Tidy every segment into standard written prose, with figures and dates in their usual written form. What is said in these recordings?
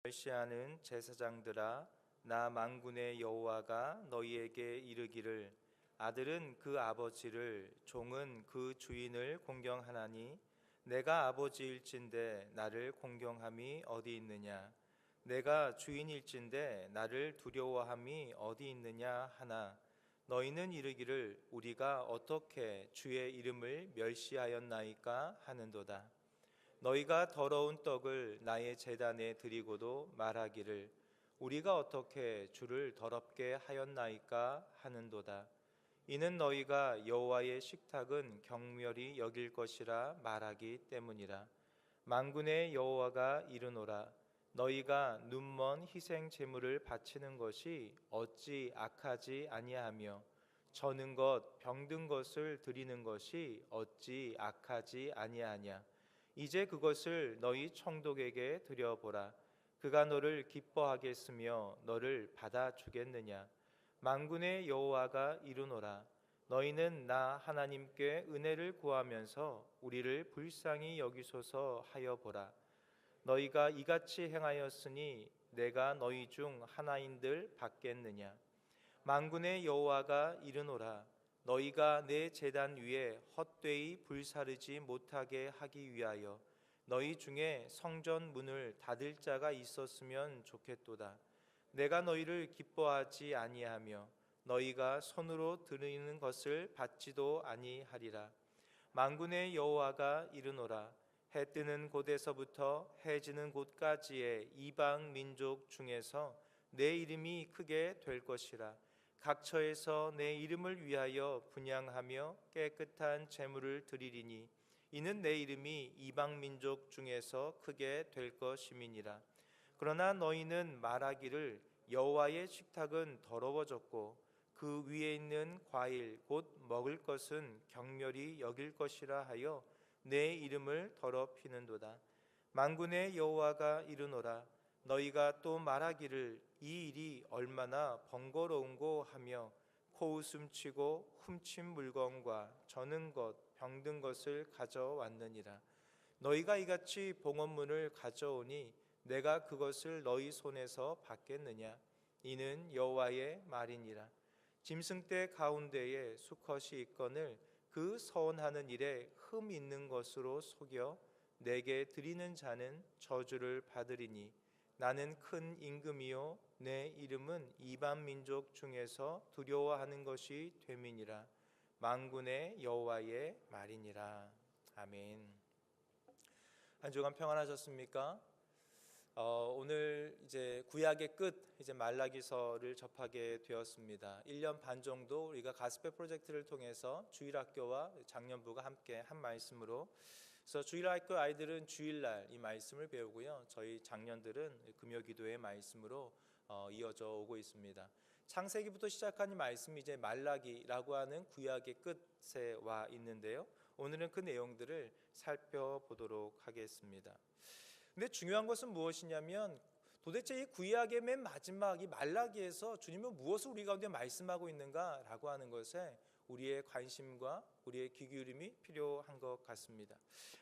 멸시하는 제사장들아, 나 만군의 여호와가 너희에게 이르기를 아들은 그 아버지를, 종은 그 주인을 공경하나니 내가 아버지일진데 나를 공경함이 어디 있느냐? 내가 주인일진데 나를 두려워함이 어디 있느냐 하나, 너희는 이르기를 우리가 어떻게 주의 이름을 멸시하였나이까 하는도다. 너희가 더러운 떡을 나의 제단에 드리고도 말하기를 우리가 어떻게 주를 더럽게 하였나이까 하는도다. 이는 너희가 여호와의 식탁은 경멸히 여길 것이라 말하기 때문이라. 만군의 여호와가 이르노라. 너희가 눈먼 희생 제물을 바치는 것이 어찌 악하지 아니하며 저는 것 병든 것을 드리는 것이 어찌 악하지 아니하냐. 이제 그것을 너희 총독에게 드려보라. 그가 너를 기뻐하겠으며 너를 받아주겠느냐. 만군의 여호와가 이르노라. 너희는 나 하나님께 은혜를 구하면서 우리를 불쌍히 여기소서 하여 보라. 너희가 이같이 행하였으니 내가 너희 중 하나인들 받겠느냐. 만군의 여호와가 이르노라. 너희가 내 제단 위에 헛되이 불사르지 못하게 하기 위하여 너희 중에 성전 문을 닫을 자가 있었으면 좋겠도다. 내가 너희를 기뻐하지 아니하며 너희가 손으로 드리는 것을 받지도 아니하리라. 만군의 여호와가 이르노라. 해 뜨는 곳에서부터 해 지는 곳까지의 이방 민족 중에서 내 이름이 크게 될 것이라. 각처에서 내 이름을 위하여 분향하며 깨끗한 제물을 드리리니 이는 내 이름이 이방 민족 중에서 크게 될 것임이니라. 그러나 너희는 말하기를 여호와의 식탁은 더러워졌고 그 위에 있는 과일 곧 먹을 것은 경멸히 여길 것이라 하여 내 이름을 더럽히는도다. 만군의 여호와가 이르노라. 너희가 또 말하기를 이 일이 얼마나 번거로운고 하며 코웃음치고 훔친 물건과 저는 것 병든 것을 가져왔느니라. 너희가 이같이 봉헌문을 가져오니 내가 그것을 너희 손에서 받겠느냐. 이는 여호와의 말이니라. 짐승떼 가운데에 수컷이 있거늘 그 서원하는 일에 흠 있는 것으로 속여 내게 드리는 자는 저주를 받으리니 나는 큰 임금이요 내 이름은 이방 민족 중에서 두려워하는 것이 됨이니라. 만군의 여호와의 말이니라. 아멘. 한 주간 평안하셨습니까? 오늘 이제 구약의 끝 이제 말라기서를 접하게 되었습니다. 1년 반 정도 우리가 가스펠 프로젝트를 통해서 주일학교와 장년부가 함께 한 말씀으로, 그래서 주일학교 아이들은 주일날 이 말씀을 배우고요, 저희 장년들은 금요기도의 말씀으로 이어져 오고 있습니다. 창세기부터 시작한 이 말씀이 이제 말라기라고 하는 구약의 끝에 와 있는데요, 오늘은 그 내용들을 살펴보도록 하겠습니다. 근데 중요한 것은 무엇이냐면 도대체 이 구약의 맨 마지막 이 말라기에서 주님은 무엇을 우리 가운데 말씀하고 있는가라고 하는 것에 우리의 관심과 우리의 귀 기울임이 필요한 것 같습니다.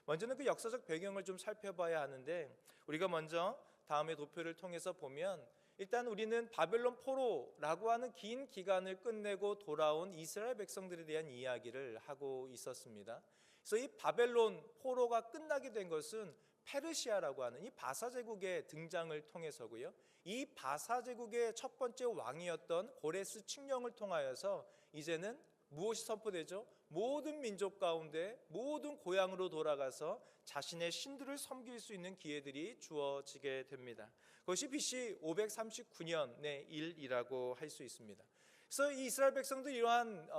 먼저는 그 역사적 배경을 좀 살펴봐야 하는데, 우리가 먼저 다음의 도표를 통해서 보면 일단 우리는 바벨론 포로라고 하는 긴 기간을 끝내고 돌아온 이스라엘 백성들에 대한 이야기를 하고 있었습니다. 그래서 이 바벨론 포로가 끝나게 된 것은 페르시아라고 하는 이 바사 제국의 등장을 통해서고요, 이 바사 제국의 첫 번째 왕이었던 고레스 칙령을 통하여서 이제는 무엇이 선포되죠? 모든 민족 가운데 모든 고향으로 돌아가서 자신의 신들을 섬길 수 있는 기회들이 주어지게 됩니다. 그것이 BC 539년의 일이라고 할 수 있습니다. 그래서 이 이스라엘 백성들 이러한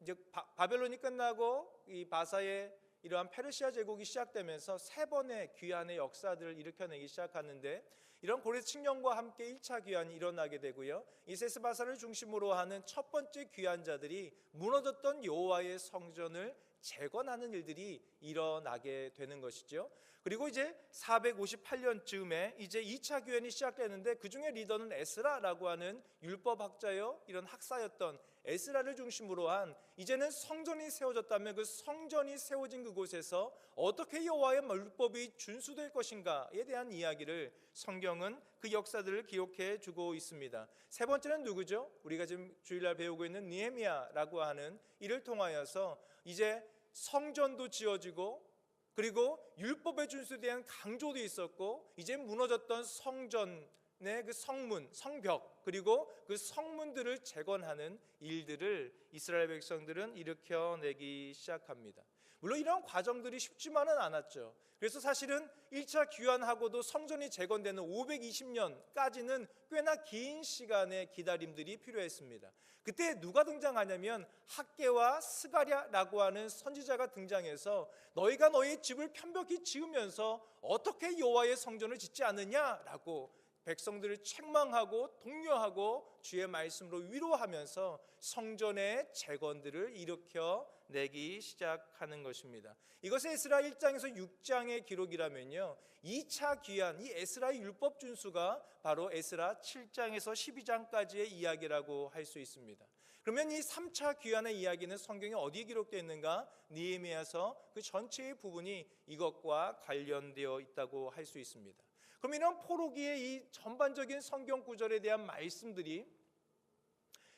이제 바벨론이 끝나고 이 바사의 이러한 페르시아 제국이 시작되면서 세 번의 귀환의 역사들을 일으켜내기 시작하는데, 이런 고레스 칙령과 함께 1차 귀환이 일어나게 되고요, 이 세스바사를 중심으로 하는 첫 번째 귀환자들이 무너졌던 여호와의 성전을 재건하는 일들이 일어나게 되는 것이죠. 그리고 이제 458년쯤에 이제 2차 교연이 시작되는데 그 중에 리더는 에스라라고 하는 율법학자요, 이런 학사였던 에스라를 중심으로 한, 이제는 성전이 세워졌다면 그 성전이 세워진 그곳에서 어떻게 여호와의 율법이 준수될 것인가에 대한 이야기를 성경은 그 역사들을 기록해 주고 있습니다. 세 번째는 누구죠? 우리가 지금 주일날 배우고 있는 느헤미야라고 하는 이를 통하여서 이제 성전도 지어지고, 그리고 율법의 준수에 대한 강조도 있었고, 이제 무너졌던 성전의 그 성문, 성벽, 그리고 그 성문들을 재건하는 일들을 이스라엘 백성들은 일으켜내기 시작합니다. 물론 이런 과정들이 쉽지만은 않았죠. 그래서 사실은 1차 귀환하고도 성전이 재건되는 520년까지는 꽤나 긴 시간의 기다림들이 필요했습니다. 그때 누가 등장하냐면 학개와 스가랴라고 하는 선지자가 등장해서 너희가 너희 집을 편벽히 지으면서 어떻게 여호와의 성전을 짓지 않느냐라고 백성들을 책망하고 독려하고 주의 말씀으로 위로하면서 성전의 재건들을 일으켜내기 시작하는 것입니다. 이것이 에스라 1장에서 6장의 기록이라면요, 2차 귀환, 이 에스라의 율법 준수가 바로 에스라 7장에서 12장까지의 이야기라고 할 수 있습니다. 그러면 이 3차 귀환의 이야기는 성경에 어디에 기록되어 있는가? 느헤미야서 그 전체의 부분이 이것과 관련되어 있다고 할 수 있습니다. 그럼 이런 포로기의 이 전반적인 성경 구절에 대한 말씀들이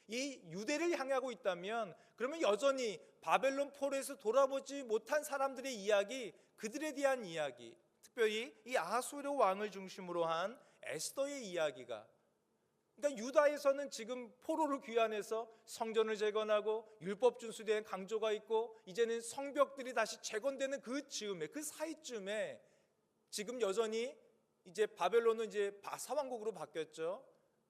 이 유대를 향하고 있다면, 그러면 여전히 바벨론 포로에서 돌아보지 못한 사람들의 이야기, 그들에 대한 이야기, 특별히 이 아하수에로 왕을 중심으로 한 에스더의 이야기가, 그러니까 유다에서는 지금 포로를 귀환해서 성전을 재건하고 율법 준수에 대한 강조가 있고, 이제는 성벽들이 다시 재건되는 그 즈음에, 그 사이쯤에 지금 여전히 이제 바벨론은 이제 바사 왕국으로 바뀌었죠.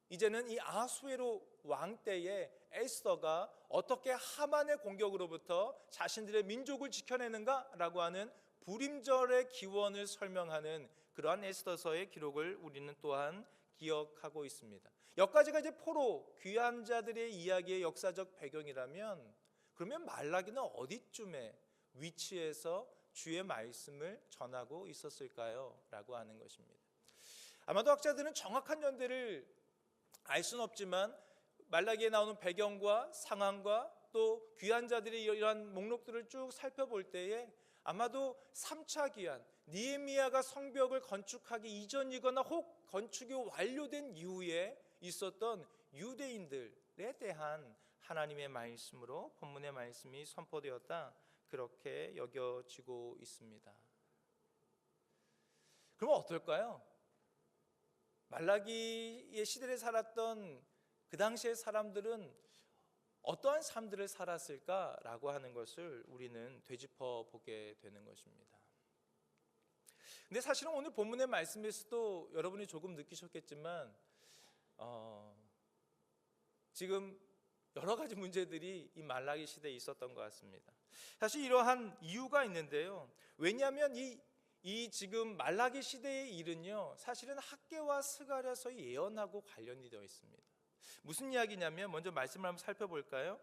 이제는 이 아하수에로 왕 때에 에스더가 어떻게 하만의 공격으로부터 자신들의 민족을 지켜내는가라고 하는 불임절의 기원을 설명하는 그러한 에스더서의 기록을 우리는 또한 기억하고 있습니다. 여기까지가 이제 포로 귀환자들의 이야기의 역사적 배경이라면, 그러면 말라기는 어디쯤에 위치해서 주의 말씀을 전하고 있었을까요? 라고 하는 것입니다. 아마도 학자들은 정확한 연대를 알 수는 없지만 말라기에 나오는 배경과 상황과 또 귀환자들의 이러한 목록들을 쭉 살펴볼 때에 아마도 3차 귀환, 느헤미야가 성벽을 건축하기 이전이거나 혹 건축이 완료된 이후에 있었던 유대인들에 대한 하나님의 말씀으로 본문의 말씀이 선포되었다, 그렇게 여겨지고 있습니다. 그럼 어떨까요? 말라기의 시대를 살았던 그 당시의 사람들은 어떠한 삶들을 살았을까라고 하는 것을 우리는 되짚어 보게 되는 것입니다. 근데 사실은 오늘 본문의 말씀에서도 여러분이 조금 느끼셨겠지만 지금 여러 가지 문제들이 이 말라기 시대에 있었던 것 같습니다. 사실 이러한 이유가 있는데요. 왜냐하면 이 지금 말라기 시대의 일은요, 사실은 학개와 스가랴서의 예언하고 관련이 되어 있습니다. 무슨 이야기냐면 먼저 말씀을 한번 살펴볼까요?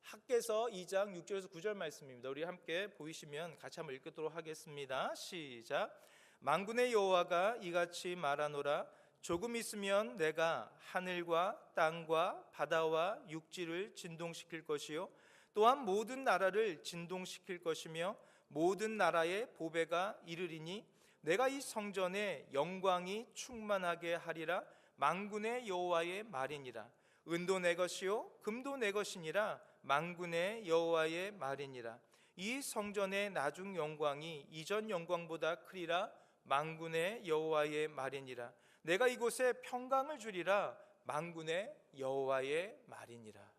학개서 2장 6절에서 9절 말씀입니다. 우리 함께 보이시면 같이 한번 읽도록 하겠습니다. 시작. 만군의 여호와가 이같이 말하노라. 조금 있으면 내가 하늘과 땅과 바다와 육지를 진동시킬 것이요 또한 모든 나라를 진동시킬 것이며 모든 나라의 보배가 이르리니 내가 이 성전에 영광이 충만하게 하리라. 만군의 여호와의 말이니라. 은도 내 것이요 금도 내 것이니라. 만군의 여호와의 말이니라. 이 성전의 나중 영광이 이전 영광보다 크리라. 만군의 여호와의 말이니라. 내가 이곳에 평강을 주리라. 만군의 여호와의 말이니라.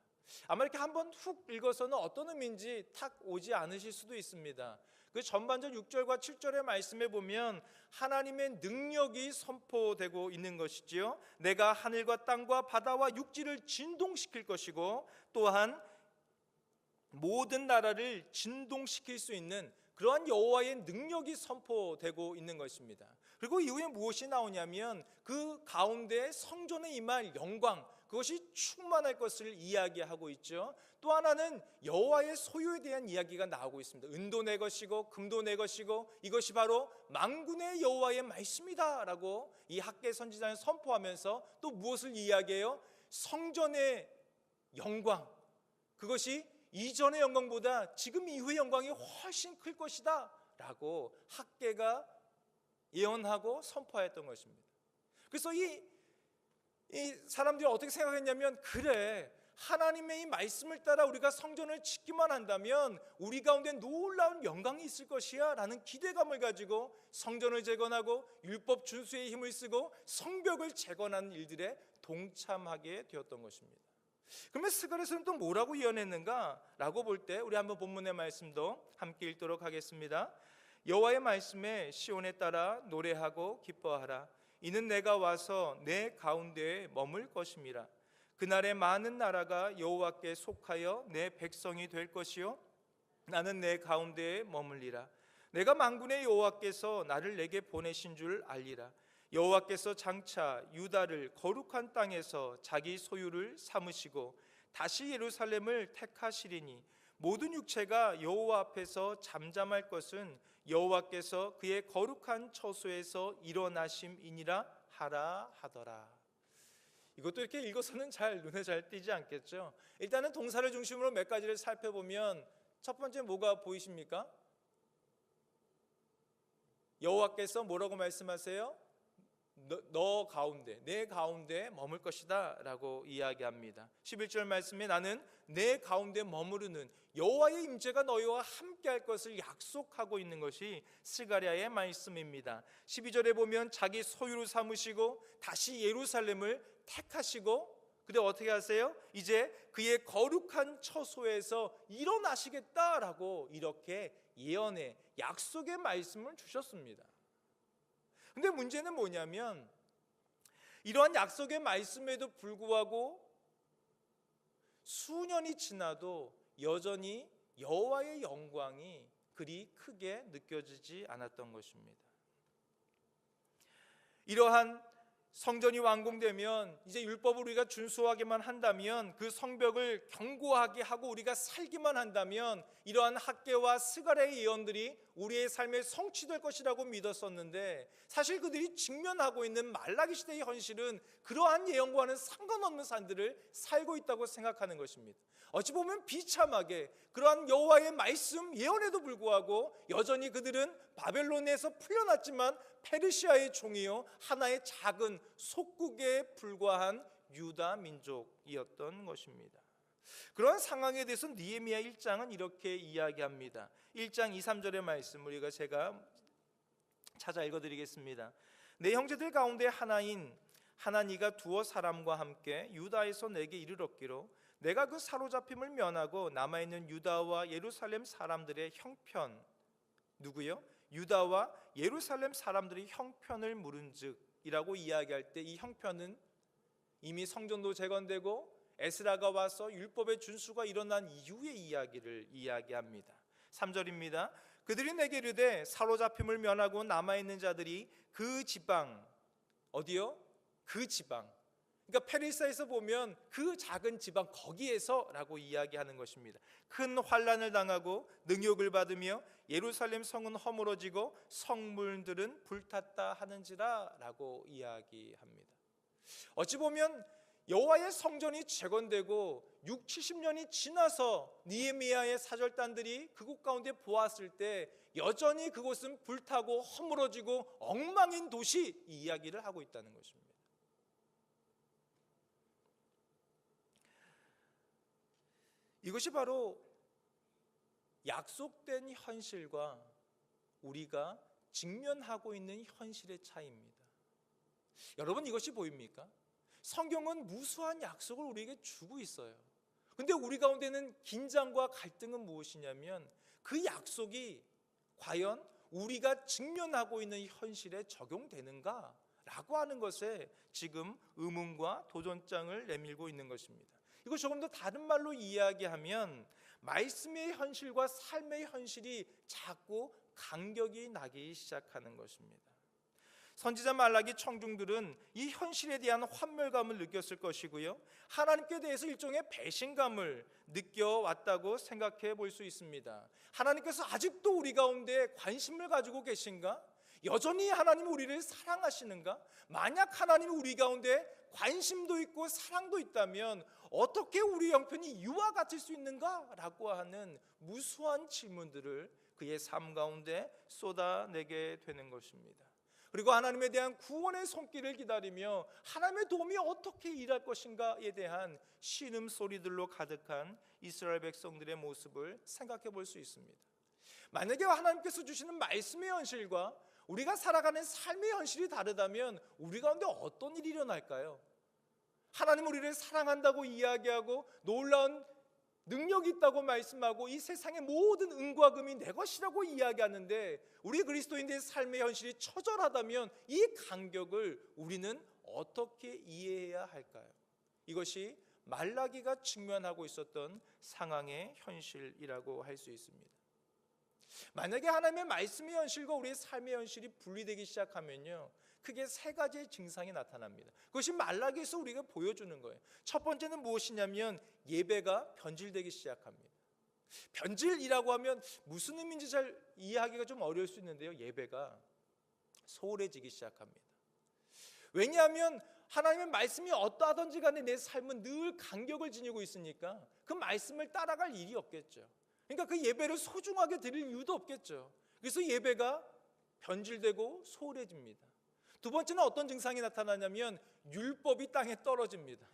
아마 이렇게 한번 훅 읽어서는 어떤 의미인지 탁 오지 않으실 수도 있습니다. 그 전반전 6절과 7절의 말씀에 보면 하나님의 능력이 선포되고 있는 것이지요. 내가 하늘과 땅과 바다와 육지를 진동시킬 것이고 또한 모든 나라를 진동시킬 수 있는 그러한 여호와의 능력이 선포되고 있는 것입니다. 그리고 이후에 무엇이 나오냐면 그 가운데 성전에 임할 영광, 그 그것이 충만할 것을 이야기하고 있죠. 또 하나는 여호와의 소유에 대한 이야기가 나오고 있습니다. 은도 내 것이고 금도 내 것이고 이것이 바로 만군의 여호와의 말씀이다라고 이 학개 선지자는 선포하면서 또 무엇을 이야기해요? 성전의 영광, 그것이 이전의 영광보다 지금 이후의 영광이 훨씬 클 것이다 라고 학개가 예언하고 선포하였던 것입니다. 그래서 이 사람들이 어떻게 생각했냐면, 그래, 하나님의 이 말씀을 따라 우리가 성전을 짓기만 한다면 우리 가운데 놀라운 영광이 있을 것이야 라는 기대감을 가지고 성전을 재건하고 율법 준수의 힘을 쓰고 성벽을 재건하는 일들에 동참하게 되었던 것입니다. 그러면 스가랴서는 또 뭐라고 예언했는가 라고 볼 때 우리 한번 본문의 말씀도 함께 읽도록 하겠습니다. 여호와의 말씀에 시온에 따라 노래하고 기뻐하라. 이는 내가 와서 내 가운데에 머물 것임이라. 그날에 많은 나라가 여호와께 속하여 내 백성이 될 것이요 나는 내 가운데에 머물리라. 내가 만군의 여호와께서 나를 내게 보내신 줄 알리라. 여호와께서 장차 유다를 거룩한 땅에서 자기 소유를 삼으시고 다시 예루살렘을 택하시리니 모든 육체가 여호와 앞에서 잠잠할 것은 여호와께서 그의 거룩한 처소에서 일어나심이니라 하라 하더라. 이것도 이렇게 읽어서는 잘 눈에 잘 띄지 않겠죠. 일단은 동사를 중심으로 몇 가지를 살펴보면 첫 번째 뭐가 보이십니까? 여호와께서 뭐라고 말씀하세요? 너 가운데, 내 가운데 머물 것이다 라고 이야기합니다. 11절 말씀에 나는 내 가운데 머무르는 여호와의 임재가 너희와 함께 할 것을 약속하고 있는 것이 스가랴의 말씀입니다. 12절에 보면 자기 소유로 삼으시고 다시 예루살렘을 택하시고, 근데 어떻게 하세요? 이제 그의 거룩한 처소에서 일어나시겠다라고 이렇게 예언의 약속의 말씀을 주셨습니다. 근데 문제는 뭐냐면, 이러한 약속의 말씀에도 불구하고 수년이 지나도 여전히 여호와의 영광이 그리 크게 느껴지지 않았던 것입니다. 이러한 성전이 완공되면 이제 율법을 우리가 준수하기만 한다면, 그 성벽을 견고하게 하고 우리가 살기만 한다면 이러한 학개와 스가랴의 예언들이 우리의 삶에 성취될 것이라고 믿었었는데, 사실 그들이 직면하고 있는 말라기 시대의 현실은 그러한 예언과는 상관없는 삶들을 살고 있다고 생각하는 것입니다. 어찌 보면 비참하게 그러한 여호와의 말씀 예언에도 불구하고 여전히 그들은 바벨론에서 풀려났지만 페르시아의 종이요 하나의 작은 속국에 불과한 유다 민족이었던 것입니다. 그러한 상황에 대해서 느헤미야 1장은 이렇게 이야기합니다. 1장 2, 3절의 말씀 우리가 제가 찾아 읽어드리겠습니다. 내 형제들 가운데 하나인 하나니가 두어 사람과 함께 유다에서 내게 이르렀기로 내가 그 사로잡힘을 면하고 남아있는 유다와 예루살렘 사람들의 형편, 누구요? 유다와 예루살렘 사람들의 형편을 물은즉이라고 이야기할 때 이 형편은 이미 성전도 재건되고 에스라가 와서 율법의 준수가 일어난 이후의 이야기를 이야기합니다. 3절입니다. 그들이 내게 이르되 사로잡힘을 면하고 남아있는 자들이 그 지방, 어디요? 그 지방, 그러니까 페르시아에서 보면 그 작은 지방 거기에서라고 이야기하는 것입니다. 큰 환난을 당하고 능욕을 받으며 예루살렘 성은 허물어지고 성물들은 불탔다 하는지라 라고 이야기합니다. 어찌 보면 여호와의 성전이 재건되고 6, 70년이 지나서 느헤미야의 사절단들이 그곳 가운데 보았을 때 여전히 그곳은 불타고 허물어지고 엉망인 도시, 이 이야기를 하고 있다는 것입니다. 이것이 바로 약속된 현실과 우리가 직면하고 있는 현실의 차이입니다. 여러분, 이것이 보입니까? 성경은 무수한 약속을 우리에게 주고 있어요. 근데 우리 가운데는 긴장과 갈등은 무엇이냐면, 그 약속이 과연 우리가 직면하고 있는 현실에 적용되는가 라고 하는 것에 지금 의문과 도전장을 내밀고 있는 것입니다. 이거 조금 더 다른 말로 이야기하면 말씀의 현실과 삶의 현실이 자꾸 간격이 나기 시작하는 것입니다. 선지자 말라기 청중들은 이 현실에 대한 환멸감을 느꼈을 것이고요, 하나님께 대해서 일종의 배신감을 느껴왔다고 생각해 볼 수 있습니다. 하나님께서 아직도 우리 가운데 관심을 가지고 계신가? 여전히 하나님은 우리를 사랑하시는가? 만약 하나님이 우리 가운데 관심도 있고 사랑도 있다면 어떻게 우리 형편이 이와 같을 수 있는가? 라고 하는 무수한 질문들을 그의 삶 가운데 쏟아내게 되는 것입니다. 그리고 하나님에 대한 구원의 손길을 기다리며 하나님의 도움이 어떻게 일할 것인가에 대한 신음소리들로 가득한 이스라엘 백성들의 모습을 생각해 볼 수 있습니다. 만약에 하나님께서 주시는 말씀의 현실과 우리가 살아가는 삶의 현실이 다르다면 우리 가운데 어떤 일이 일어날까요? 하나님 우리를 사랑한다고 이야기하고 놀라운 능력이 있다고 말씀하고 이 세상의 모든 은과 금이 내 것이라고 이야기하는데 우리 그리스도인들의 삶의 현실이 처절하다면 이 간격을 우리는 어떻게 이해해야 할까요? 이것이 말라기가 직면하고 있었던 상황의 현실이라고 할 수 있습니다. 만약에 하나님의 말씀의 현실과 우리의 삶의 현실이 분리되기 시작하면요, 크게 세 가지의 증상이 나타납니다. 그것이 말라기에서 우리가 보여주는 거예요. 첫 번째는 무엇이냐면 예배가 변질되기 시작합니다. 변질이라고 하면 무슨 의미인지 잘 이해하기가 좀 어려울 수 있는데요, 예배가 소홀해지기 시작합니다. 왜냐하면 하나님의 말씀이 어떠하든지 간에 내 삶은 늘 간격을 지니고 있으니까 그 말씀을 따라갈 일이 없겠죠. 그러니까 그 예배를 소중하게 드릴 이유도 없겠죠. 그래서 예배가 변질되고 소홀해집니다. 두 번째는 어떤 증상이 나타나냐면 율법이 땅에 떨어집니다.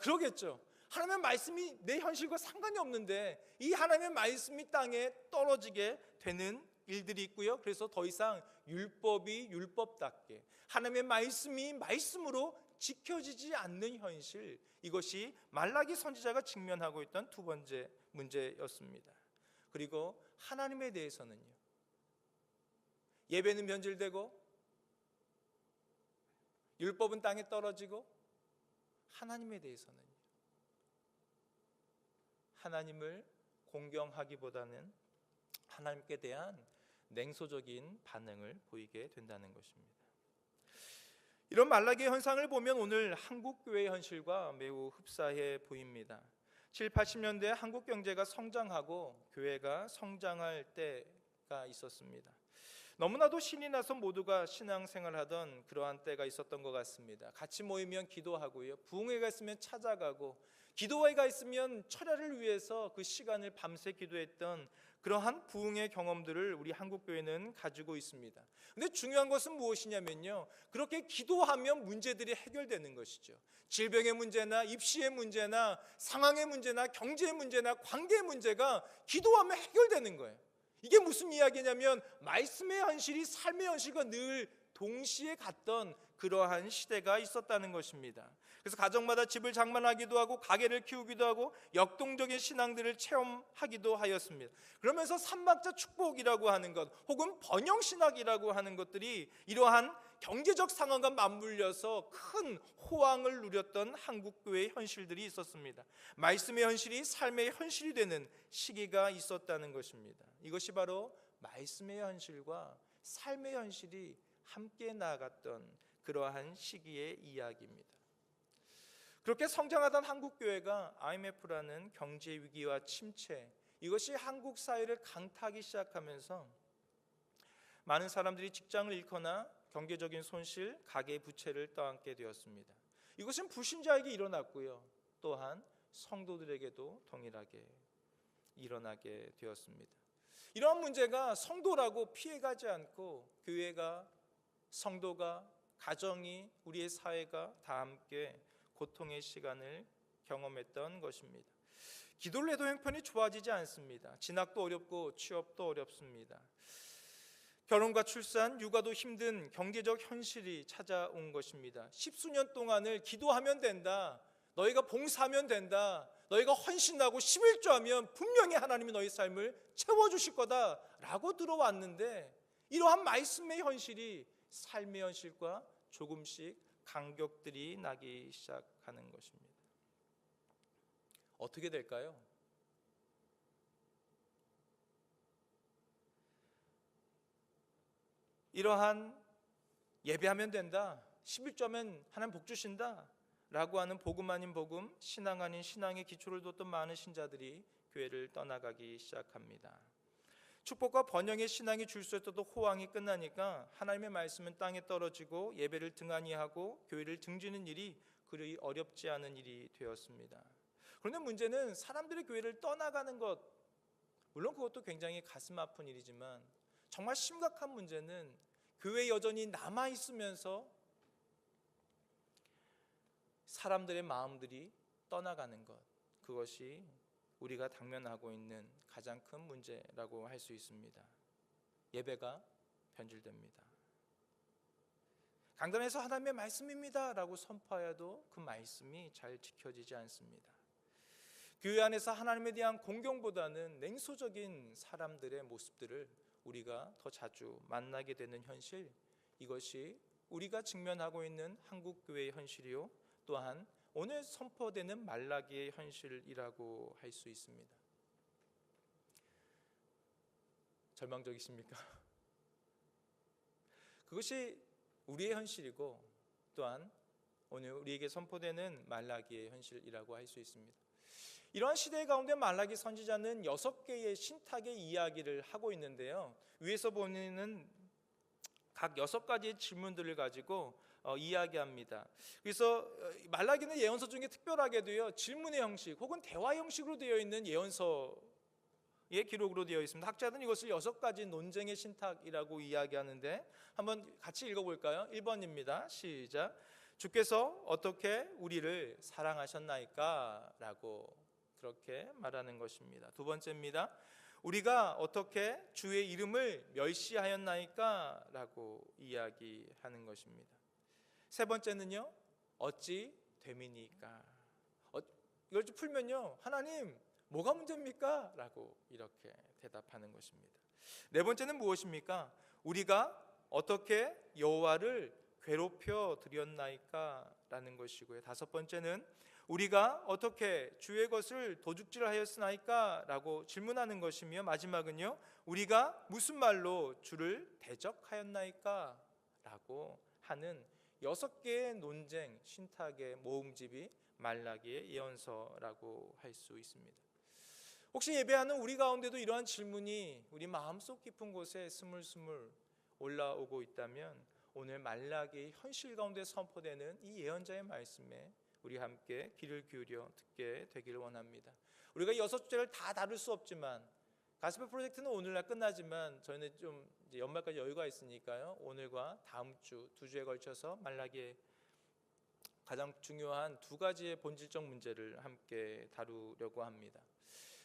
그러겠죠. 하나님의 말씀이 내 현실과 상관이 없는데 이 하나님의 말씀이 땅에 떨어지게 되는 일들이 있고요. 그래서 더 이상 율법이 율법답게 하나님의 말씀이 말씀으로 지켜지지 않는 현실, 이것이 말라기 선지자가 직면하고 있던 두 번째 문제였습니다. 그리고 하나님에 대해서는요, 예배는 변질되고 율법은 땅에 떨어지고 하나님에 대해서는 하나님을 공경하기보다는 하나님께 대한 냉소적인 반응을 보이게 된다는 것입니다. 이런 말라기의 현상을 보면 오늘 한국 교회의 현실과 매우 흡사해 보입니다. 7, 80년대 한국 경제가 성장하고 교회가 성장할 때가 있었습니다. 너무나도 신이 나서 모두가 신앙생활하던 그러한 때가 있었던 것 같습니다. 같이 모이면 기도하고요, 부흥회가 있으면 찾아가고, 기도회가 있으면 철야를 위해서 그 시간을 밤새 기도했던 그러한 부흥의 경험들을 우리 한국교회는 가지고 있습니다. 그런데 중요한 것은 무엇이냐면요, 그렇게 기도하면 문제들이 해결되는 것이죠. 질병의 문제나 입시의 문제나 상황의 문제나 경제의 문제나 관계의 문제가 기도하면 해결되는 거예요. 이게 무슨 이야기냐면 말씀의 현실이 삶의 현실과 늘 동시에 갔던 그러한 시대가 있었다는 것입니다. 그래서 가정마다 집을 장만하기도 하고 가게를 키우기도 하고 역동적인 신앙들을 체험하기도 하였습니다. 그러면서 삼박자 축복이라고 하는 것 혹은 번영신학이라고 하는 것들이 이러한 경제적 상황과 맞물려서 큰 호황을 누렸던 한국교회의 현실들이 있었습니다. 말씀의 현실이 삶의 현실이 되는 시기가 있었다는 것입니다. 이것이 바로 말씀의 현실과 삶의 현실이 함께 나아갔던 그러한 시기의 이야기입니다. 그렇게 성장하던 한국교회가 IMF라는 경제 위기와 침체, 이것이 한국 사회를 강타하기 시작하면서 많은 사람들이 직장을 잃거나 경제적인 손실, 가계 부채를 떠안게 되었습니다. 이것은 불신자에게 일어났고요, 또한 성도들에게도 동일하게 일어나게 되었습니다. 이러한 문제가 성도라고 피해가지 않고 교회가, 성도가, 가정이, 우리의 사회가 다 함께 고통의 시간을 경험했던 것입니다. 기도를 해도 형편이 좋아지지 않습니다. 진학도 어렵고 취업도 어렵습니다. 결혼과 출산, 육아도 힘든 경제적 현실이 찾아온 것입니다. 십수년 동안을 기도하면 된다, 너희가 봉사하면 된다, 너희가 헌신하고 11조하면 분명히 하나님이 너희 삶을 채워주실 거다라고 들어왔는데 이러한 말씀의 현실이 삶의 현실과 조금씩 간격들이 나기 시작하는 것입니다. 어떻게 될까요? 이러한 예배하면 된다, 11조면 하나님 복 주신다 라고 하는 복음 아닌 복음, 신앙 아닌 신앙의 기초를 뒀던 많은 신자들이 교회를 떠나가기 시작합니다. 축복과 번영의 신앙이 줄 수 있어도 호황이 끝나니까 하나님의 말씀은 땅에 떨어지고 예배를 등한히 하고 교회를 등지는 일이 그리 어렵지 않은 일이 되었습니다. 그런데 문제는 사람들이 교회를 떠나가는 것, 물론 그것도 굉장히 가슴 아픈 일이지만 정말 심각한 문제는 교회에 여전히 남아있으면서 사람들의 마음들이 떠나가는 것, 그것이 우리가 당면하고 있는 가장 큰 문제라고 할 수 있습니다. 예배가 변질됩니다. 강단에서 하나님의 말씀입니다 라고 선포하여도 그 말씀이 잘 지켜지지 않습니다. 교회 안에서 하나님에 대한 공경보다는 냉소적인 사람들의 모습들을 우리가 더 자주 만나게 되는 현실, 이것이 우리가 직면하고 있는 한국교회의 현실이요, 또한 오늘 선포되는 말라기의 현실이라고 할 수 있습니다. 절망적이십니까? 그것이 우리의 현실이고 또한 오늘 우리에게 선포되는 말라기의 현실이라고 할 수 있습니다. 이러한 시대 가운데 말라기 선지자는 6개의 신탁의 이야기를 하고 있는데요, 위에서 보면은 각 6가지의 질문들을 가지고 이야기합니다. 그래서 말라기는 예언서 중에 특별하게도요, 질문의 형식 혹은 대화 형식으로 되어 있는 예언서의 기록으로 되어 있습니다. 학자들은 이것을 6가지 논쟁의 신탁이라고 이야기하는데 한번 같이 읽어볼까요? 1번입니다. 시작. 주께서 어떻게 우리를 사랑하셨나이까? 라고 그렇게 말하는 것입니다. 2번째입니다. 우리가 어떻게 주의 이름을 멸시하였나이까? 라고 이야기하는 것입니다. 3번째는요, 어찌 됨이니까? 이걸 좀 풀면요, 하나님 뭐가 문제입니까? 라고 이렇게 대답하는 것입니다. 4번째는 무엇입니까? 우리가 어떻게 여호와를 괴롭혀 드렸나이까? 라는 것이고요. 5번째는 우리가 어떻게 주의 것을 도둑질하였으나이까? 라고 질문하는 것이며, 마지막은요, 우리가 무슨 말로 주를 대적하였나이까? 라고 하는 6개의 논쟁 신탁의 모음집이 말라기의 예언서라고 할 수 있습니다. 혹시 예배하는 우리 가운데도 이러한 질문이 우리 마음속 깊은 곳에 스물스물 올라오고 있다면 오늘 말라기의 현실 가운데 선포되는 이 예언자의 말씀에 우리 함께 귀를 기울여 듣게 되기를 원합니다. 우리가 6주제를 다 다룰 수 없지만, 가스펠 프로젝트는 오늘날 끝나지만 저희는 좀 이제 연말까지 여유가 있으니까요, 오늘과 다음 주 2주에 걸쳐서 말라기의 가장 중요한 2가지의 본질적 문제를 함께 다루려고 합니다.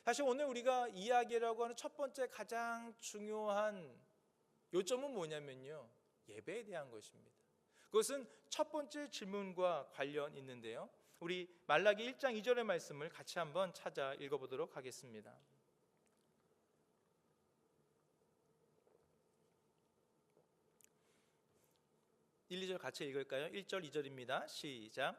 사실 오늘 우리가 이야기라고 하는 첫 번째 가장 중요한 요점은 뭐냐면요, 예배에 대한 것입니다. 그것은 첫 번째 질문과 관련 있는데요, 우리 말라기 1장 2절의 말씀을 같이 한번 찾아 읽어보도록 하겠습니다. 1, 2절 같이 읽을까요? 1절 2절입니다. 시작.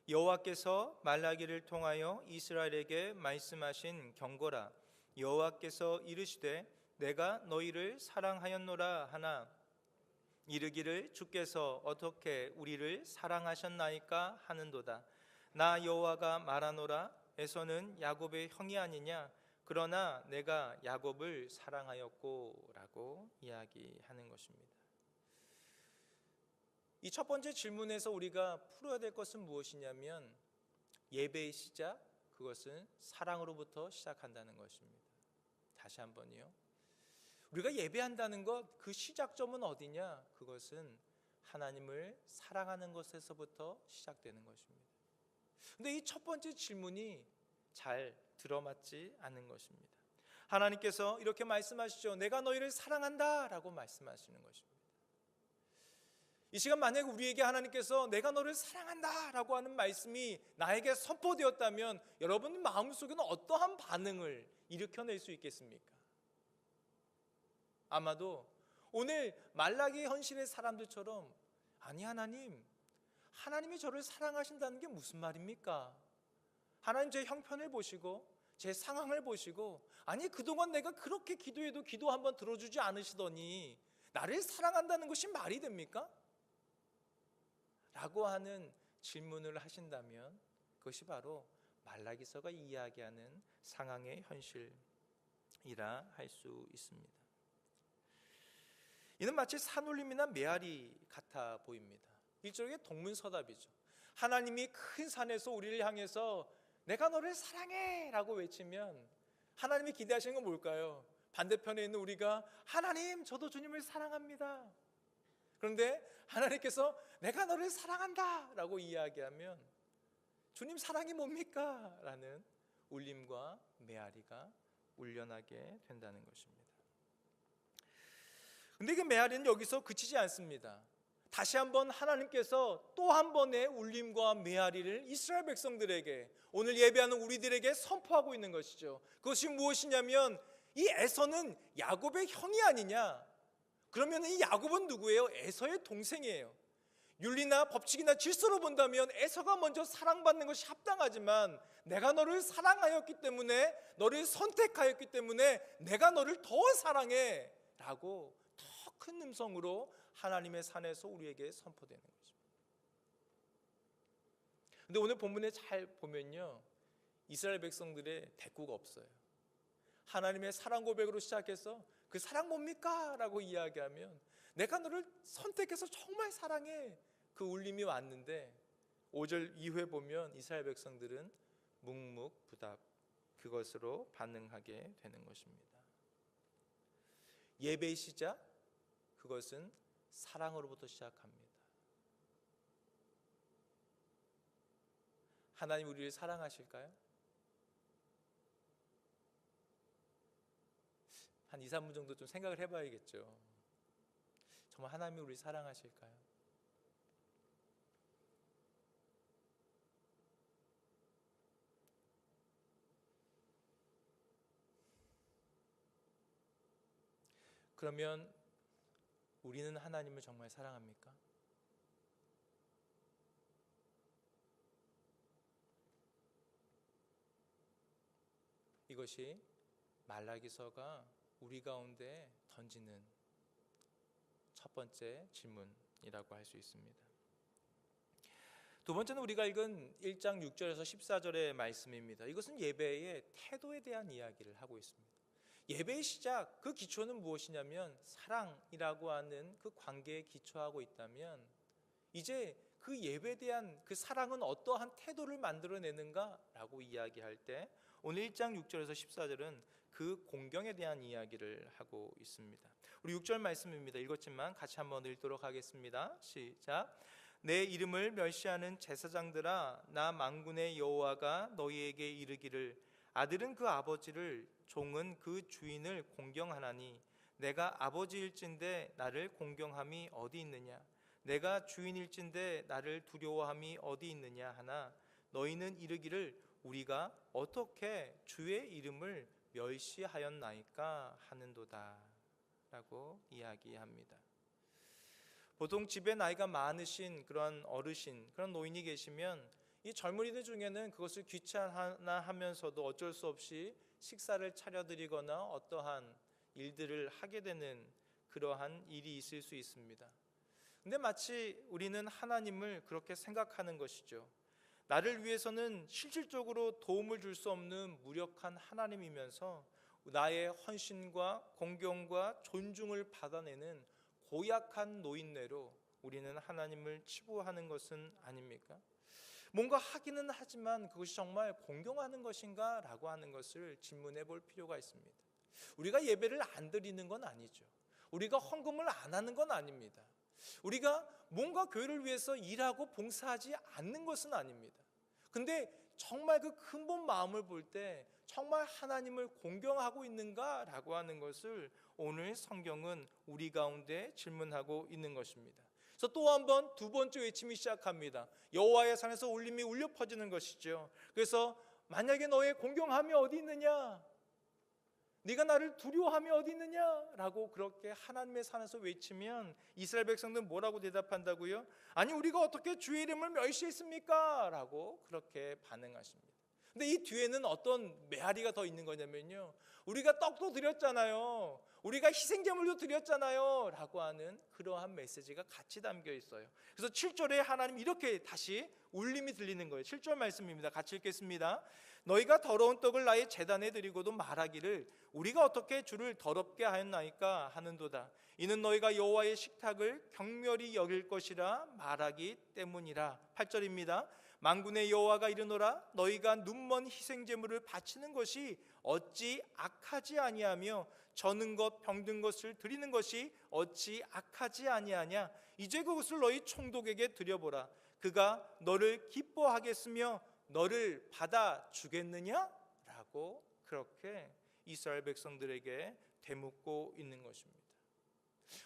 여호와께서 말라기를 통하여 이스라엘에게 말씀하신 경고라. 여호와께서 이르시되 내가 너희를 사랑하였노라 하나 이르기를 주께서 어떻게 우리를 사랑하셨나이까 하는도다. 나 여호와가 말하노라. 에서는 야곱의 형이 아니냐? 그러나 내가 야곱을 사랑하였고 라고 이야기하는 것입니다. 이 첫 번째 질문에서 우리가 풀어야 될 것은 무엇이냐면, 예배의 시작, 그것은 사랑으로부터 시작한다는 것입니다. 다시 한번요, 우리가 예배한다는 것, 그 시작점은 어디냐? 그것은 하나님을 사랑하는 것에서부터 시작되는 것입니다. 그런데 이 첫 번째 질문이 잘 들어맞지 않는 것입니다. 하나님께서 이렇게 말씀하시죠. 내가 너희를 사랑한다 라고 말씀하시는 것입니다. 이 시간 만약에 우리에게 하나님께서 내가 너를 사랑한다 라고 하는 말씀이 나에게 선포되었다면 여러분 마음속에는 어떠한 반응을 일으켜낼 수 있겠습니까? 아마도 오늘 말라기 현실의 사람들처럼, 아니 하나님이 저를 사랑하신다는 게 무슨 말입니까? 하나님 제 형편을 보시고 제 상황을 보시고, 아니 그동안 내가 그렇게 기도해도 기도 한번 들어주지 않으시더니 나를 사랑한다는 것이 말이 됩니까? 라고 하는 질문을 하신다면 그것이 바로 말라기서가 이야기하는 상황의 현실이라 할 수 있습니다. 이는 마치 산울림이나 메아리 같아 보입니다. 일종의 동문서답이죠. 하나님이 큰 산에서 우리를 향해서 내가 너를 사랑해 라고 외치면 하나님이 기대하시는 건 뭘까요? 반대편에 있는 우리가 하나님 저도 주님을 사랑합니다. 그런데 하나님께서 내가 너를 사랑한다 라고 이야기하면 주님 사랑이 뭡니까? 라는 울림과 메아리가 울려나게 된다는 것입니다. 근데 그 메아리는 여기서 그치지 않습니다. 다시 한번 하나님께서 또 한 번의 울림과 메아리를 이스라엘 백성들에게, 오늘 예배하는 우리들에게 선포하고 있는 것이죠. 그것이 무엇이냐면 이 에서는 야곱의 형이 아니냐? 그러면 이 야곱은 누구예요? 에서의 동생이에요. 윤리나 법칙이나 질서로 본다면 에서가 먼저 사랑받는 것이 합당하지만 내가 너를 사랑하였기 때문에, 너를 선택하였기 때문에 내가 너를 더 사랑해 라고 더 큰 음성으로 하나님의 산에서 우리에게 선포되는 거죠. 근데 오늘 본문에 잘 보면요, 이스라엘 백성들의 대꾸가 없어요. 하나님의 사랑 고백으로 시작해서 그 사랑 뭡니까? 라고 이야기하면 내가 너를 선택해서 정말 사랑해, 그 울림이 왔는데 5절 이후에 보면 이스라엘 백성들은 묵묵부답, 그것으로 반응하게 되는 것입니다. 예배의 시작, 그것은 사랑으로부터 시작합니다. 하나님 우리를 사랑하실까요? 한 2, 3분 정도 좀 생각을 해봐야겠죠. 정말 하나님이 우리를 사랑하실까요? 그러면 우리는 하나님을 정말 사랑합니까? 이것이 말라기서가 우리 가운데 던지는 첫 번째 질문이라고 할 수 있습니다. 두 번째는 우리가 읽은 1장 6절에서 14절의 말씀입니다. 이것은 예배의 태도에 대한 이야기를 하고 있습니다. 예배의 시작, 그 기초는 무엇이냐면 사랑이라고 하는 그 관계에 기초하고 있다면 이제 그 예배에 대한 그 사랑은 어떠한 태도를 만들어내는가라고 이야기할 때 오늘 1장 6절에서 14절은 그 공경에 대한 이야기를 하고 있습니다. 우리 6절 말씀입니다. 읽었지만 같이 한번 읽도록 하겠습니다. 시작. 내 이름을 멸시하는 제사장들아, 나 만군의 여호와가 너희에게 이르기를 아들은 그 아버지를, 종은 그 주인을 공경하나니 내가 아버지일진데 나를 공경함이 어디 있느냐? 내가 주인일진데 나를 두려워함이 어디 있느냐 하나 너희는 이르기를 우리가 어떻게 주의 이름을 멸시하였나이까 하는도다 라고 이야기합니다. 보통 집에 나이가 많으신 그런 어르신, 그런 노인이 계시면 이 젊은이들 중에는 그것을 귀찮아 하면서도 어쩔 수 없이 식사를 차려드리거나 어떠한 일들을 하게 되는 그러한 일이 있을 수 있습니다. 근데 마치 우리는 하나님을 그렇게 생각하는 것이죠. 나를 위해서는 실질적으로 도움을 줄 수 없는 무력한 하나님이면서 나의 헌신과 공경과 존중을 받아내는 고약한 노인네로 우리는 하나님을 치부하는 것은 아닙니까? 뭔가 하기는 하지만 그것이 정말 공경하는 것인가? 라고 하는 것을 질문해 볼 필요가 있습니다. 우리가 예배를 안 드리는 건 아니죠. 우리가 헌금을 안 하는 건 아닙니다. 우리가 뭔가 교회를 위해서 일하고 봉사하지 않는 것은 아닙니다. 근데 정말 그 근본 마음을 볼 때 정말 하나님을 공경하고 있는가라고 하는 것을 오늘 성경은 우리 가운데 질문하고 있는 것입니다. 그래서 또 한 번 두 번째 외침이 시작합니다. 여호와의 산에서 울림이 울려 퍼지는 것이죠. 그래서 만약에 너의 공경함이 어디 있느냐? 네가 나를 두려워함이 어디 있느냐라고 그렇게 하나님의 산에서 외치면 이스라엘 백성들은 뭐라고 대답한다고요? 아니 우리가 어떻게 주의 이름을 멸시했습니까? 라고 그렇게 반응하십니다. 근데 이 뒤에는 어떤 메아리가 더 있는 거냐면요, 우리가 떡도 드렸잖아요, 우리가 희생제물도 드렸잖아요 라고 하는 그러한 메시지가 같이 담겨 있어요. 그래서 7절에 하나님 이렇게 다시 울림이 들리는 거예요. 7절 말씀입니다. 같이 읽겠습니다. 너희가 더러운 떡을 나의 제단에 드리고도 말하기를 우리가 어떻게 주를 더럽게 하였나이까 하는도다. 이는 너희가 여호와의 식탁을 경멸히 여길 것이라 말하기 때문이라. 8절입니다. 만군의 여호와가 이르노라 너희가 눈먼 희생제물을 바치는 것이 어찌 악하지 아니하며 저는 것 병든 것을 드리는 것이 어찌 악하지 아니하냐. 이제 그것을 너희 총독에게 드려보라. 그가 너를 기뻐하겠으며 너를 받아주겠느냐? 라고 그렇게 이스라엘 백성들에게 되묻고 있는 것입니다.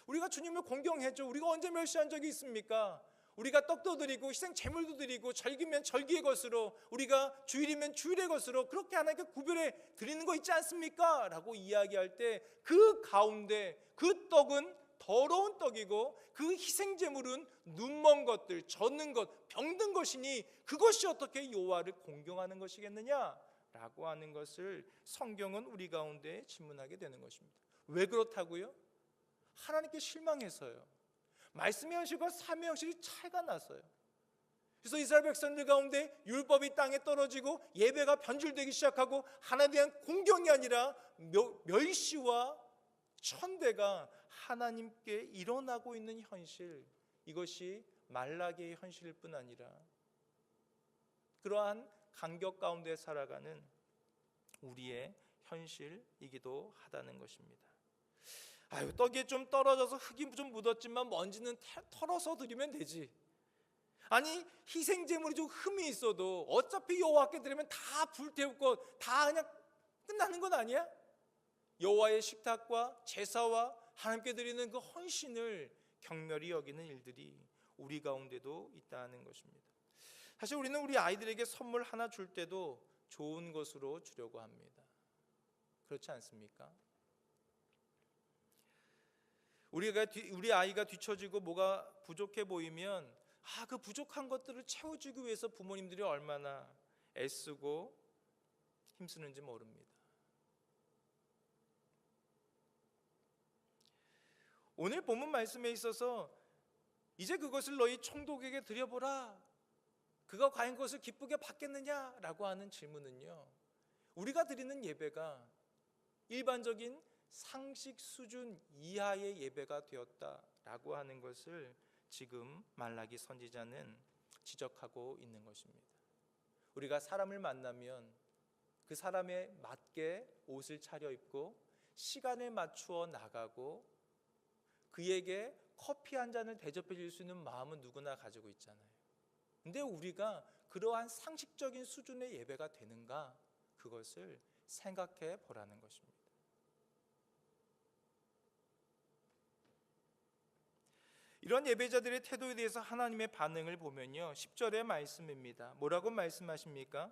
우리가 주님을 공경했죠. 우리가 언제 멸시한 적이 있습니까? 우리가 떡도 드리고 희생 제물도 드리고 절기면 절기의 것으로, 우리가 주일이면 주일의 것으로 그렇게 하나님께 구별해 드리는 거 있지 않습니까? 라고 이야기할 때 그 가운데 그 떡은 더러운 떡이고 그 희생 제물은 눈먼 것들, 젖는 것, 병든 것이니 그것이 어떻게 여호와를 공경하는 것이겠느냐? 라고 하는 것을 성경은 우리 가운데 질문하게 되는 것입니다. 왜 그렇다고요? 하나님께 실망해서요. 말씀의 현실과 삶의 현실이 차이가 나서요. 그래서 이스라엘 백성들 가운데 율법이 땅에 떨어지고 예배가 변질되기 시작하고 하나님에 대한 공경이 아니라 멸시와 천대가 하나님께 일어나고 있는 현실, 이것이 말라기의 현실일 뿐 아니라 그러한 간격 가운데 살아가는 우리의 현실이기도 하다는 것입니다. 아유, 떡이 좀 떨어져서 흙이 좀 묻었지만 먼지는 털어서 드리면 되지. 아니, 희생제물이 좀 흠이 있어도 어차피 여호와께 드리면 다 불태우고 다 그냥 끝나는 건 아니야? 여호와의 식탁과 제사와 하나님께 드리는 그 헌신을 경멸히 여기는 일들이 우리 가운데도 있다는 것입니다. 사실 우리는 우리 아이들에게 선물 하나 줄 때도 좋은 것으로 주려고 합니다. 그렇지 않습니까? 우리 아이가 뒤처지고 뭐가 부족해 보이면 그 부족한 것들을 채워주기 위해서 부모님들이 얼마나 애쓰고 힘쓰는지 모릅니다. 오늘 본문 말씀에 있어서 이제 그것을 너희 총독에게 드려보라, 그가 과연 그것을 기쁘게 받겠느냐라고 하는 질문은요, 우리가 드리는 예배가 일반적인 상식 수준 이하의 예배가 되었다라고 하는 것을 지금 말라기 선지자는 지적하고 있는 것입니다. 우리가 사람을 만나면 그 사람에 맞게 옷을 차려입고 시간을 맞추어 나가고 그에게 커피 한 잔을 대접해 줄 수 있는 마음은 누구나 가지고 있잖아요. 근데 우리가 그러한 상식적인 수준의 예배가 되는가, 그것을 생각해 보라는 것입니다. 이런 예배자들의 태도에 대해서 하나님의 반응을 보면요, 10절의 말씀입니다. 뭐라고 말씀하십니까?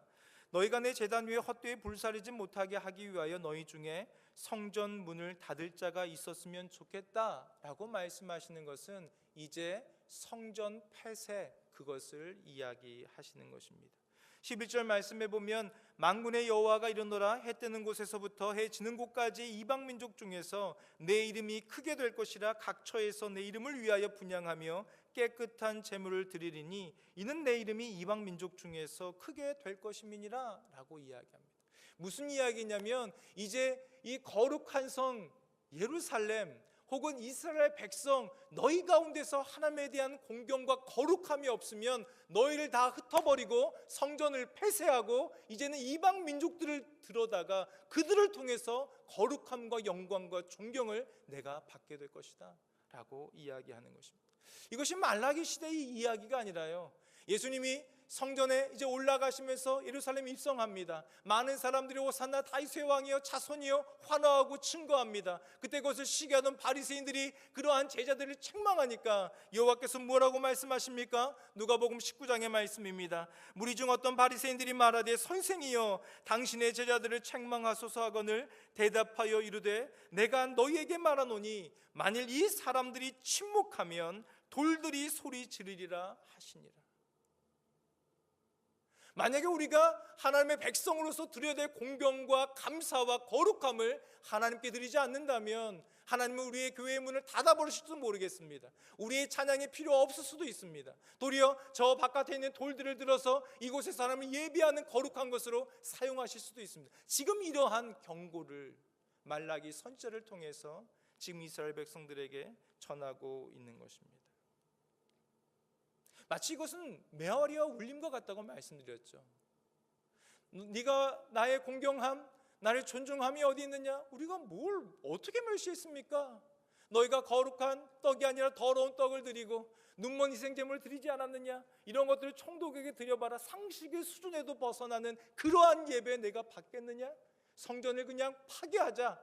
너희가 내 제단 위에 헛되이 불사르지 못하게 하기 위하여 너희 중에 성전 문을 닫을 자가 있었으면 좋겠다라고 말씀하시는 것은 이제 성전 폐쇄, 그것을 이야기하시는 것입니다. 11절 말씀에 보면 만군의 여호와가 이르노라 해 뜨는 곳에서부터 해 지는 곳까지 이방 민족 중에서 내 이름이 크게 될 것이라 각 처에서 내 이름을 위하여 분향하며 깨끗한 제물을 드리리니 이는 내 이름이 이방 민족 중에서 크게 될 것임이니라 라고 이야기합니다. 무슨 이야기냐면 이제 이 거룩한 성 예루살렘 혹은 이스라엘 백성, 너희 가운데서 하나님에 대한 공경과 거룩함이 없으면 너희를 다 흩어버리고 성전을 폐쇄하고 이제는 이방 민족들을 들어다가 그들을 통해서 거룩함과 영광과 존경을 내가 받게 될 것이다 라고 이야기하는 것입니다. 이것이 말라기 시대의 이야기가 아니라요, 예수님이 성전에 이제 올라가시면서 예루살렘 입성합니다. 많은 사람들이 호산나 다윗의 왕이여 자손이여 환호하고 증거합니다. 그때 그것을 시기하던 바리새인들이 그러한 제자들을 책망하니까 여호와께서 뭐라고 말씀하십니까? 누가복음 19장의 말씀입니다. 무리 중 어떤 바리새인들이 말하되 선생이여 당신의 제자들을 책망하소서 하거늘 대답하여 이르되 내가 너희에게 말하노니 만일 이 사람들이 침묵하면 돌들이 소리 지르리라 하시니라. 만약에 우리가 하나님의 백성으로서 드려야 될 공경과 감사와 거룩함을 하나님께 드리지 않는다면 하나님은 우리의 교회의 문을 닫아버리실지도 모르겠습니다. 우리의 찬양이 필요 없을 수도 있습니다. 도리어 저 바깥에 있는 돌들을 들어서 이곳에서 하나님을 예비하는 거룩한 것으로 사용하실 수도 있습니다. 지금 이러한 경고를 말라기 선지자를 통해서 지금 이스라엘 백성들에게 전하고 있는 것입니다. 마치 이것은 메아리와 울림과 같다고 말씀드렸죠. 네가 나의 공경함, 나의 존중함이 어디 있느냐? 우리가 뭘 어떻게 멸시했습니까? 너희가 거룩한 떡이 아니라 더러운 떡을 드리고 눈먼 희생제물을 드리지 않았느냐? 이런 것들을 총독에게 드려봐라. 상식의 수준에도 벗어나는 그러한 예배 내가 받겠느냐? 성전을 그냥 파괴하자.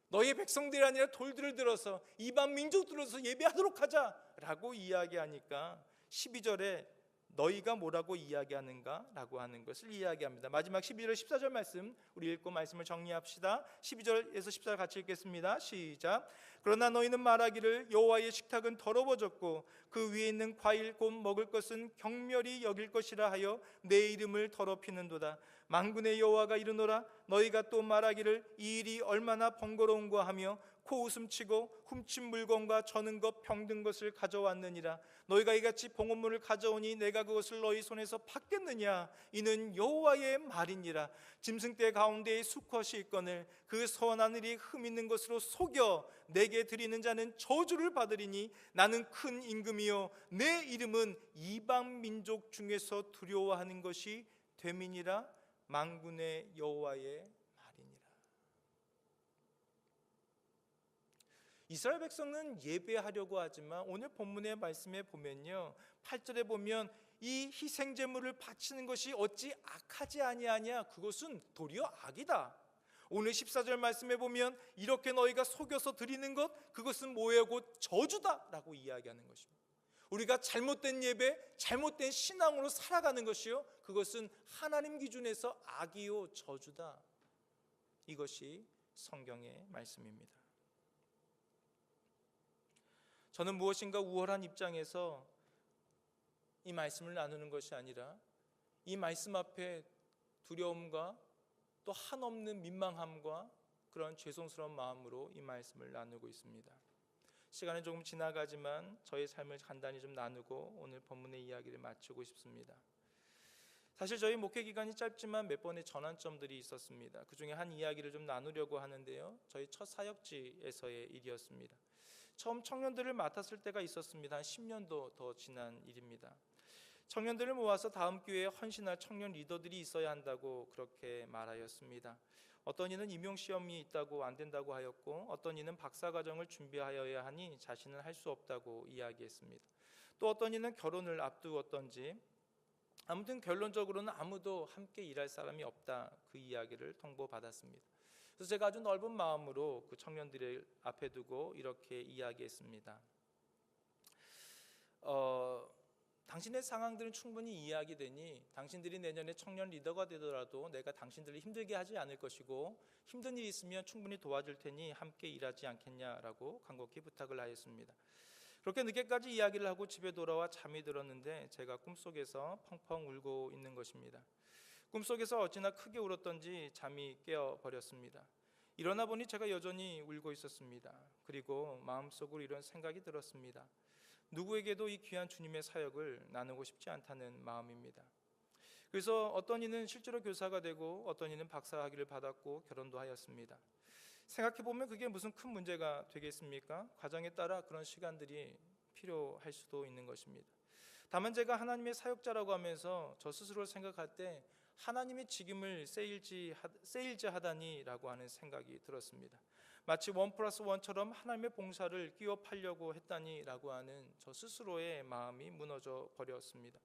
너희의 백성들이 아니라 돌들을 들어서 이방 민족들로서 예배하도록 하자라고 이야기하니까 12절에 너희가 뭐라고 이야기하는가? 라고 하는 것을 이야기합니다. 마지막 12절 14절 말씀 우리 읽고 말씀을 정리합시다. 12절에서 14절 같이 읽겠습니다. 시작. 그러나 너희는 말하기를 여호와의 식탁은 더러워졌고 그 위에 있는 과일 곧 먹을 것은 경멸이 여길 것이라 하여 내 이름을 더럽히는도다. 만군의 여호와가 이르노라 너희가 또 말하기를 이 일이 얼마나 번거로운가 하며 코웃음치고 훔친 물건과 저는 것 병든 것을 가져왔느니라. 너희가 이같이 봉헌물을 가져오니 내가 그것을 너희 손에서 받겠느냐? 이는 여호와의 말이니라. 짐승떼 가운데에 수컷이 있거늘 그 선한 일이 흠 있는 것으로 속여 내게 드리는 자는 저주를 받으리니 나는 큰 임금이요 내 이름은 이방 민족 중에서 두려워하는 것이 됨이니라. 만군의 여호와의 말이니라. 이스라엘 백성은 예배하려고 하지만 오늘 본문의 말씀에 보면요 8절에 보면 이 희생제물을 바치는 것이 어찌 악하지 아니하냐? 그것은 도리어 악이다. 오늘 14절 말씀에 보면 이렇게 너희가 속여서 드리는 것 그것은 뭐예요? 곧 저주다 라고 이야기하는 것입니다. 우리가 잘못된 예배, 잘못된 신앙으로 살아가는 것이요 그것은 하나님 기준에서 악이요 저주다. 이것이 성경의 말씀입니다. 저는 무엇인가 우월한 입장에서 이 말씀을 나누는 것이 아니라 이 말씀 앞에 두려움과 또 한없는 민망함과 그런 죄송스러운 마음으로 이 말씀을 나누고 있습니다. 시간은 조금 지나가지만 저의 삶을 간단히 좀 나누고 오늘 본문의 이야기를 마치고 싶습니다. 사실 저희 목회 기간이 짧지만 몇 번의 전환점들이 있었습니다. 그 중에 한 이야기를 좀 나누려고 하는데요. 저희 첫 사역지에서의 일이었습니다. 처음 청년들을 맡았을 때가 있었습니다. 한 10년도 더 지난 일입니다. 청년들을 모아서 다음 기회에 헌신할 청년 리더들이 있어야 한다고 그렇게 말하였습니다. 어떤 이는 임용시험이 있다고 안 된다고 하였고 어떤 이는 박사과정을 준비하여야 하니 자신은 할 수 없다고 이야기했습니다. 또 어떤 이는 결혼을 앞두었던지 아무튼 결론적으로는 아무도 함께 일할 사람이 없다 그 이야기를 통보받았습니다. 그래서 제가 아주 넓은 마음으로 그 청년들을 앞에 두고 이렇게 이야기했습니다. 당신의 상황들은 충분히 이해하게 되니 당신들이 내년에 청년 리더가 되더라도 내가 당신들을 힘들게 하지 않을 것이고 힘든 일이 있으면 충분히 도와줄 테니 함께 일하지 않겠냐라고 간곡히 부탁을 하였습니다. 그렇게 늦게까지 이야기를 하고 집에 돌아와 잠이 들었는데 제가 꿈속에서 펑펑 울고 있는 것입니다. 꿈속에서 어찌나 크게 울었던지 잠이 깨어버렸습니다. 일어나 보니 제가 여전히 울고 있었습니다. 그리고 마음속으로 이런 생각이 들었습니다. 누구에게도 이 귀한 주님의 사역을 나누고 싶지 않다는 마음입니다. 그래서 어떤 이는 실제로 교사가 되고 어떤 이는 박사학위를 받았고 결혼도 하였습니다. 생각해보면 그게 무슨 큰 문제가 되겠습니까? 과정에 따라 그런 시간들이 필요할 수도 있는 것입니다. 다만 제가 하나님의 사역자라고 하면서 저 스스로를 생각할 때 하나님의 직임을 세일즈하다니라고 하는 생각이 들었습니다. 마치 1+1처럼 하나님의 봉사를 끼워팔려고 했다니라고 하는 저 스스로의 마음이 무너져 버렸습니다.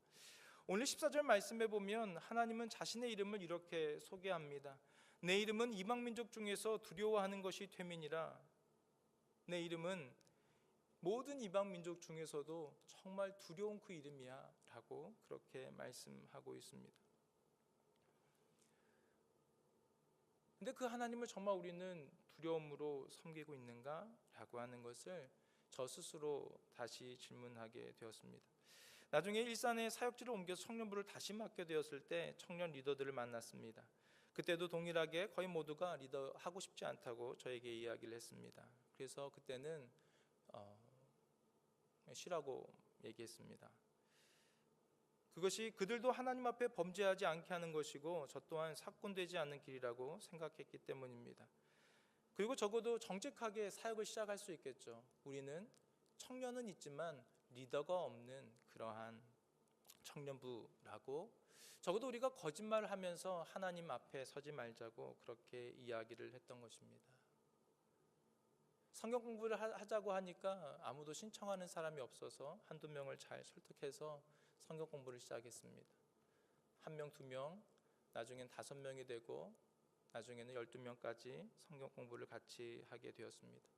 오늘 14절 말씀에 보면 하나님은 자신의 이름을 이렇게 소개합니다. 내 이름은 이방민족 중에서 두려워하는 것이 됨이니라. 내 이름은 모든 이방민족 중에서도 정말 두려운 그 이름이야 라고 그렇게 말씀하고 있습니다. 근데 그 하나님을 정말 우리는 두려움으로 섬기고 있는가? 라고 하는 것을 저 스스로 다시 질문하게 되었습니다. 나중에 일산에 사역지를 옮겨서 청년부를 다시 맡게 되었을 때 청년 리더들을 만났습니다. 그때도 동일하게 거의 모두가 리더 하고 싶지 않다고 저에게 이야기를 했습니다. 그래서 그때는 쉬라고 얘기했습니다. 그것이 그들도 하나님 앞에 범죄하지 않게 하는 것이고 저 또한 사건되지 않는 길이라고 생각했기 때문입니다. 그리고 적어도 정직하게 사역을 시작할 수 있겠죠. 우리는 청년은 있지만 리더가 없는 그러한 청년부라고, 적어도 우리가 거짓말을 하면서 하나님 앞에 서지 말자고 그렇게 이야기를 했던 것입니다. 성경 공부를 하자고 하니까 아무도 신청하는 사람이 없어서 한두 명을 잘 설득해서 성경 공부를 시작했습니다. 1명, 2명, 나중엔 5명이 되고 나중에는 12명까지 성경 공부를 같이 하게 되었습니다.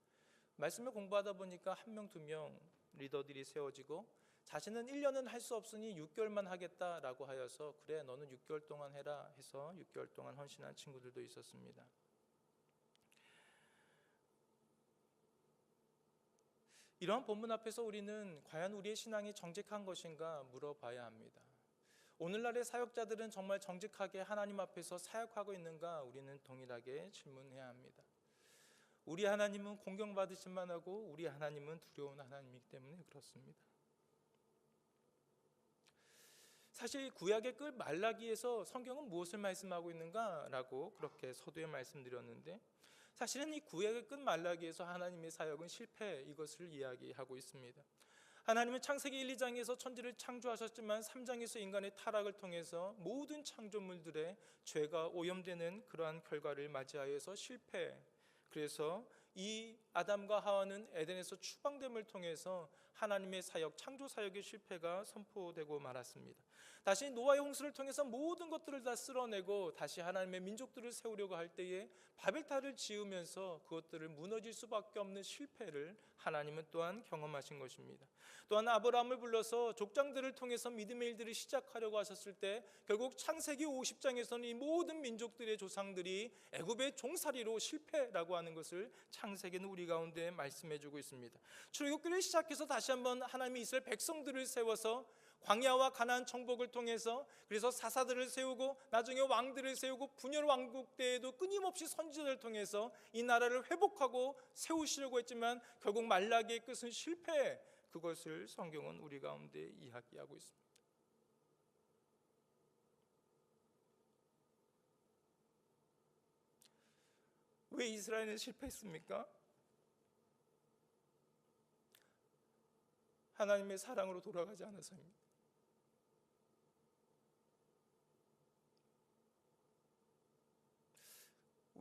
말씀을 공부하다 보니까 1명, 2명 리더들이 세워지고 자신은 1년은 할 수 없으니 6개월만 하겠다라고 하여서 그래 너는 6개월 동안 해라 해서 6개월 동안 헌신한 친구들도 있었습니다. 이러한 본문 앞에서 우리는 과연 우리의 신앙이 정직한 것인가 물어봐야 합니다. 오늘날의 사역자들은 정말 정직하게 하나님 앞에서 사역하고 있는가 우리는 동일하게 질문해야 합니다. 우리 하나님은 공경받으실 만하고 우리 하나님은 두려운 하나님이기 때문에 그렇습니다. 사실 구약의 끝 말라기에서 성경은 무엇을 말씀하고 있는가라고 그렇게 서두에 말씀드렸는데 사실은 이 구약의 끝 말라기에서 하나님의 사역은 실패, 이것을 이야기하고 있습니다. 하나님은 창세기 1, 2장에서 천지를 창조하셨지만 3장에서 인간의 타락을 통해서 모든 창조물들의 죄가 오염되는 그러한 결과를 맞이하여서 실패, 그래서 이 아담과 하와는 에덴에서 추방됨을 통해서 하나님의 사역, 창조 사역의 실패가 선포되고 말았습니다. 다시 노아의 홍수를 통해서 모든 것들을 다 쓸어내고 다시 하나님의 민족들을 세우려고 할 때에 바벨탑을 지으면서 그것들을 무너질 수밖에 없는 실패를 하나님은 또한 경험하신 것입니다. 또한 아브라함을 불러서 족장들을 통해서 믿음의 일들을 시작하려고 하셨을 때 결국 창세기 50장에서는 이 모든 민족들의 조상들이 애굽의 종살이로 실패라고 하는 것을 창세기는 우리 가운데 말씀해주고 있습니다. 출애굽기를 시작해서 다시 한번 하나님이 이스라엘 백성들을 세워서 광야와 가나안 정복을 통해서 그래서 사사들을 세우고 나중에 왕들을 세우고 분열 왕국 때에도 끊임없이 선지자를 통해서 이 나라를 회복하고 세우시려고 했지만 결국 말라기의 끝은 실패, 그것을 성경은 우리 가운데 이야기하고 있습니다. 왜 이스라엘은 실패했습니까? 하나님의 사랑으로 돌아가지 않아서입니다.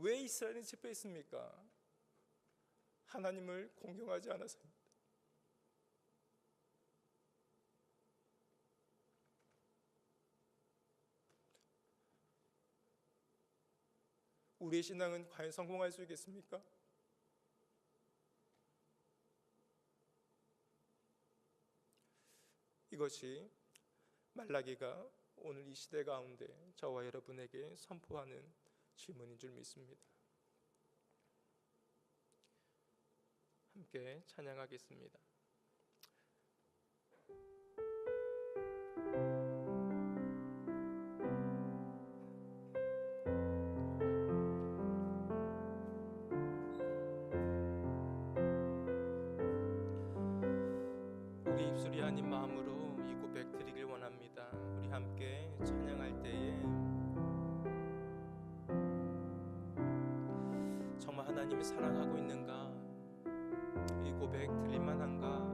왜 이스라엘은 실패했습니까? 하나님을 공경하지 않아서입니다. 우리의 신앙은 과연 성공할 수 있겠습니까? 이것이 말라기가 오늘 이 시대 가운데 저와 여러분에게 선포하는 질문인 줄 믿습니다. 함께 찬양하겠습니다. 우리 입술이 아닌 마음으로 이 고백 드리길 원합니다. 우리 함께 찬양할 때에 정말 하나님이 사랑하고 있는가? 이 고백 드릴 만한가?